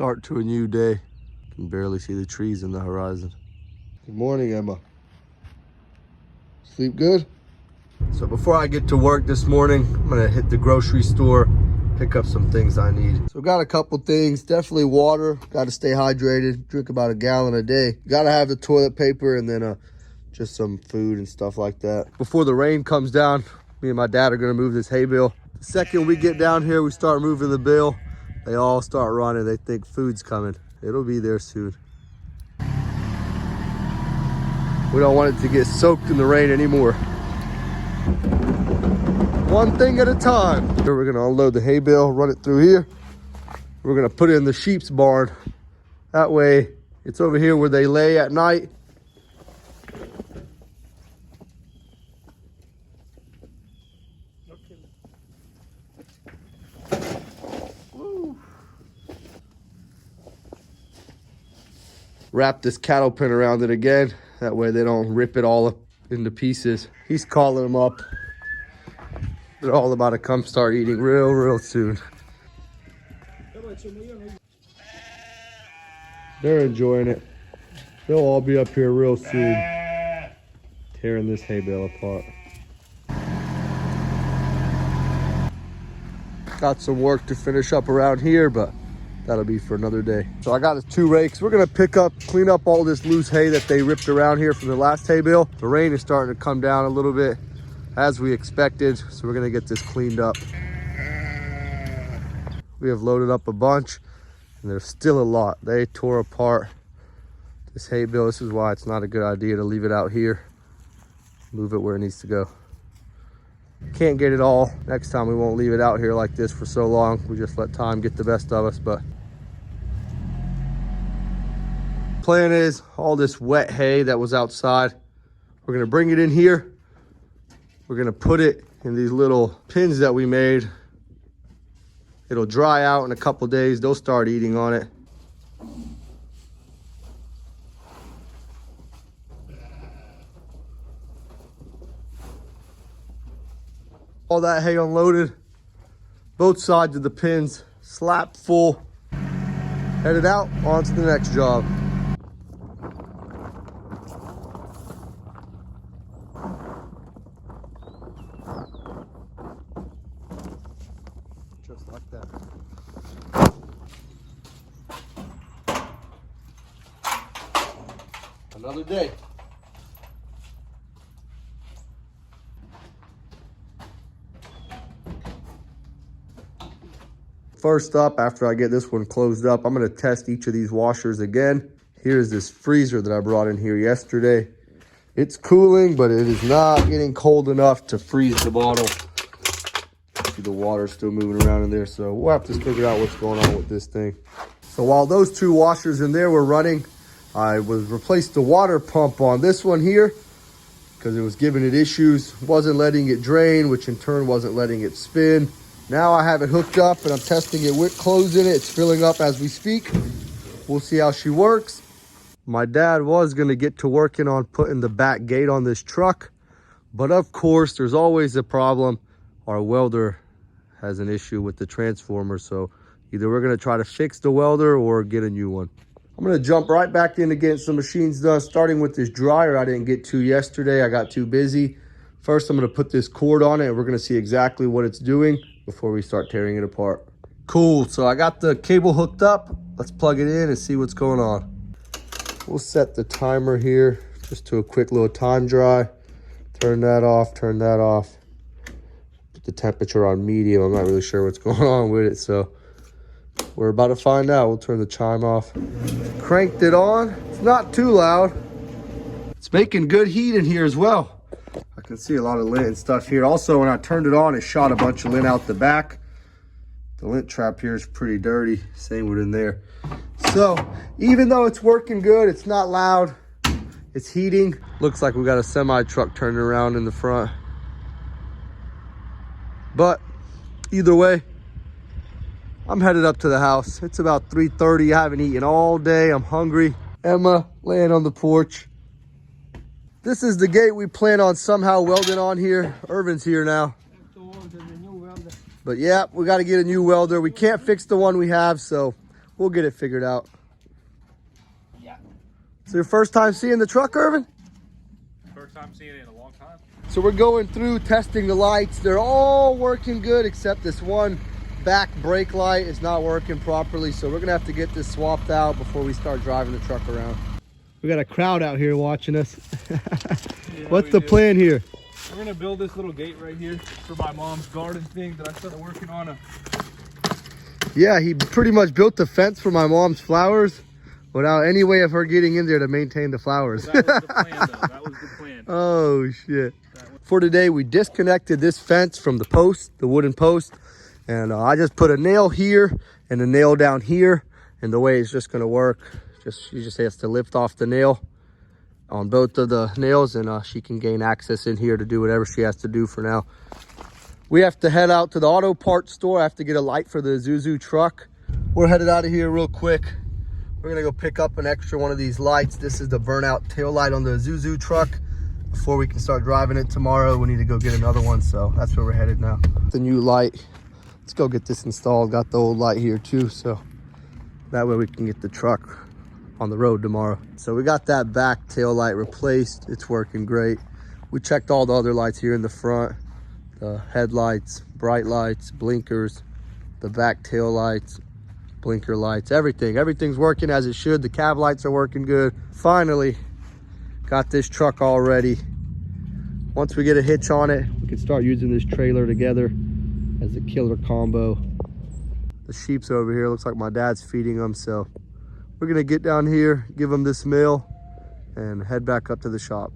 Start to a new day. Can barely see the trees in the horizon. Good morning, Emma. Sleep good? So before I get to work this morning, I'm gonna hit the grocery store, pick up some things I need. So got a couple things, definitely water, gotta stay hydrated, drink about a gallon a day. Gotta have the toilet paper and then just some food and stuff like that. Before the rain comes down, me and my dad are gonna move this hay bale. The second we get down here, we start moving the bale, they all start running. They think food's coming. It'll be there soon. We don't want it to get soaked in the rain anymore. One thing at a time. Here we're gonna unload the hay bale, run it through here. We're gonna put it in the sheep's barn. That way, it's over here where they lay at night. Wrap this cattle pen around it again. That way they don't rip it all up into pieces. He's calling them up. They're all about to come start eating real soon. They're enjoying it. They'll all be up here real soon, tearing this hay bale apart. Got some work to finish up around here, but that'll be for another day. So I got the 2 rakes. We're gonna clean up all this loose hay that they ripped around here from the last hay bale. The rain is starting to come down a little bit as we expected. So we're gonna get this cleaned up. We have loaded up a bunch and there's still a lot. They tore apart this hay bale. This is why it's not a good idea to leave it out here. Move it where it needs to go. Can't get it all. Next time we won't leave it out here like this for so long. We just let time get the best of us. But plan is all this wet hay that was outside, we're gonna bring it in here. We're gonna put it in these little pins that we made. It'll dry out in a couple days. They'll start eating on it. All that hay unloaded, both sides of the pins slap full, headed out onto the next job. Just like that. Another day. First up, after I get this one closed up, I'm gonna test each of these washers again. Here's this freezer that I brought in here yesterday. It's cooling, but it is not getting cold enough to freeze the bottle. See the water still moving around in there, so we'll have to figure out what's going on with this thing. So while those 2 washers in there were running, I replaced the water pump on this one here because it was giving it issues. Wasn't letting it drain, which in turn wasn't letting it spin. Now I have it hooked up and I'm testing it with clothes in it. It's filling up as we speak. We'll see how she works. My dad was gonna get to working on putting the back gate on this truck, but of course there's always a problem. Our welder has an issue with the transformer, so either we're gonna try to fix the welder or get a new one. I'm gonna jump right back into getting some machines done, starting with this dryer I didn't get to yesterday. I got too busy. First, I'm gonna put this cord on it and we're gonna see exactly what it's doing before we start tearing it apart. Cool, so I got the cable hooked up. Let's plug it in and see what's going on. We'll set the timer here just to a quick little time dry. Turn that off, turn that off. Put the temperature on medium. I'm not really sure what's going on with it, so we're about to find out. We'll turn the chime off. Cranked it on. It's not too loud. It's making good heat in here as well. I can see a lot of lint and stuff here. Also, when I turned it on, it shot a bunch of lint out the back. The lint trap here is pretty dirty. Same with in there. So, even though it's working good, it's not loud. It's heating. Looks like we got a semi truck turning around in the front. But either way, I'm headed up to the house. It's about 3:30. I haven't eaten all day. I'm hungry. Emma laying on the porch. This is the gate we plan on somehow welding on here. Irvin's here now. But yeah, we got to get a new welder. We can't fix the one we have, so We'll get it figured out. Yeah. So your first time seeing the truck, Irvin? First time seeing it in a long time. So we're going through testing the lights. They're all working good except this one back brake light is not working properly. So we're gonna have to get this swapped out before we start driving the truck around. We got a crowd out here watching us. What's the plan here? We're gonna build this little gate right here for my mom's garden thing that I started working on. Yeah, he pretty much built the fence for my mom's flowers without any way of her getting in there to maintain the flowers. That was the plan, though. That was the plan. Oh, shit. For today, we disconnected this fence from the post, the wooden post. And I just put a nail here and a nail down here. And the way it's just going to work, she just has to lift off the nail on both of the nails. And she can gain access in here to do whatever she has to do for now. We have to head out to the auto parts store. I have to get a light for the Isuzu truck. We're headed out of here real quick. We're gonna go pick up an extra one of these lights. This is the burnout tail light on the Isuzu truck. Before we can start driving it tomorrow, we need to go get another one. So that's where we're headed now. The new light. Let's go get this installed. Got the old light here too. So that way we can get the truck on the road tomorrow. So we got that back tail light replaced. It's working great. We checked all the other lights here in the front. The headlights, bright lights, blinkers, the back tail lights, blinker lights, everything's working as it should. The cab lights are working good. Finally got this truck all ready. Once we get a hitch on it, we can start using this trailer together as a killer combo. The sheep's over here. Looks like my dad's feeding them, so we're gonna get down here, give them this meal, and head back up to the shop.